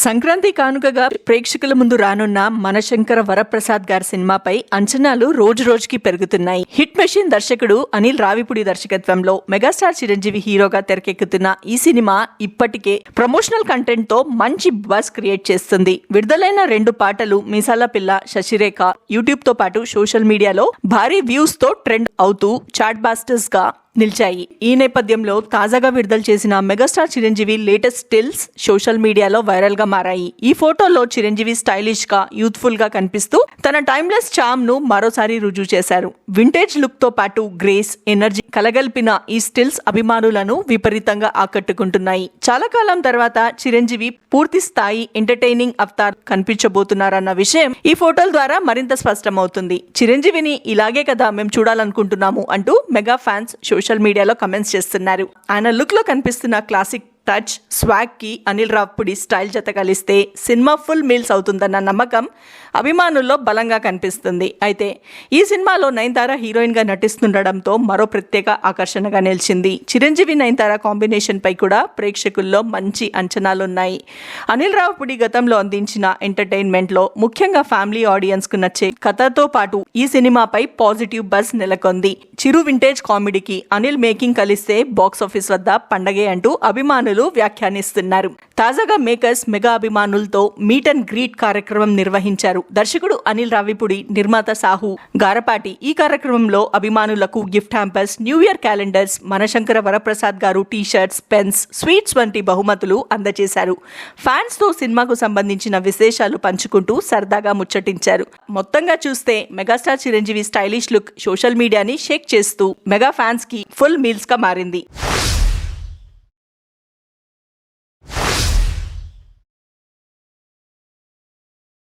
సంక్రాంతి కానుకగా ప్రేక్షకుల ముందు రానున్న మనశంకర వరప్రసాద్ గారి సినిమాపై అంచనాలు రోజు రోజుకి పెరుగుతున్నాయి. హిట్ మెషిన్ దర్శకుడు అనిల్ రావిపూడి దర్శకత్వంలో మెగాస్టార్ చిరంజీవి హీరోగా తెరకెక్కుతున్న ఈ సినిమా ఇప్పటికే ప్రమోషనల్ కంటెంట్ తో మంచి బజ్ క్రియేట్ చేస్తుంది. విడుదలైన 2 పాటలు మీసాల పిల్ల, శశిరేఖ యూట్యూబ్ తో పాటు సోషల్ మీడియాలో భారీ వ్యూస్ తో ట్రెండ్ అవుతూ చాట్ బాస్టర్స్ గా నిలిచాయి. ఈ నేపథ్యంలో తాజాగా విడుదల చేసిన megastar Chiranjeevi latest stills social మీడియాలో వైరల్ గా మారాయి. ఈ ఫోటోలో చిరంజీవి స్టైలిష్ గా, యూత్ఫుల్ గా కనిపిస్తూ తన టైమ్లెస్ చామ్ ను మరోసారి రుజువు చేశారు. వింటేజ్ లుక్ తో పాటు గ్రేస్, ఎనర్జీ కలగలిపిన ఈ స్టిల్స్ అభిమానులను విపరీతంగా ఆకట్టుకుంటున్నాయి. చాలా కాలం తర్వాత చిరంజీవి పూర్తి స్థాయి ఎంటర్టైనింగ్ అవతార్ కనిపించబోతున్నారన్న విషయం ఈ ఫోటోల ద్వారా మరింత స్పష్టమవుతుంది. చిరంజీవిని ఇలాగే కదా మేము చూడాలనుకుంటున్నాము అంటూ మెగా ఫ్యాన్స్ సోషల్ మీడియాలో కమెంట్స్ చేస్తున్నారు. ఆయన లుక్ లో కనిపిస్తున్న క్లాసిక్ టచ్, స్వాగ్ కి అనిల్ రావిపూడి స్టైల్ జత కలిస్తే సినిమా ఫుల్ మీల్స్ అవుతుందన్న నమ్మకం అభిమానుల్లో బలంగా కనిపిస్తుంది. అయితే ఈ సినిమాలో నయనతార హీరోయిన్ గా నటిస్తుండడంతో మరో ప్రత్యేక ఆకర్షణగా నిలిచింది. చిరంజీవి నయనతార కాంబినేషన్ పై కూడా ప్రేక్షకుల్లో మంచి అంచనాలున్నాయి. అనిల్ రావిపూడి గతంలో అందించిన ఎంటర్టైన్మెంట్ లో ముఖ్యంగా ఫ్యామిలీ ఆడియన్స్ కు నచ్చే కథతో పాటు ఈ సినిమాపై పాజిటివ్ బజ్ నెలకొంది. చిరు వింటేజ్ కామెడీకి అనిల్ మేకింగ్ కలిస్తే బాక్సాఫీస్ వద్ద పండగే అంటూ అభిమానులు వ్యాఖ్యానిస్తున్నారు. తాజాగా మేకర్స్ మెగా అభిమానులతో మీట్ అండ్ గ్రీట్ కార్యక్రమం నిర్వహించారు. దర్శకుడు అనిల్ రావిపూడి, నిర్మాత సాహు గారపాటి ఈ కార్యక్రమంలో అభిమానులకు gift hampers, new year calendars, Mana Shankara Varaprasad garu t-shirts, pens, sweets వంటి బహుమతులు అందజేశారు. ఫ్యాన్స్ తో సినిమాకు సంబంధించిన విశేషాలు పంచుకుంటూ సరదాగా ముచ్చటించారు. మొత్తంగా చూస్తే megastar Chiranjeevi stylish look social మీడియాని షేక్ చేస్తూ మెగా ఫ్యాన్స్ కి ఫుల్ మీల్స్ గా మారింది.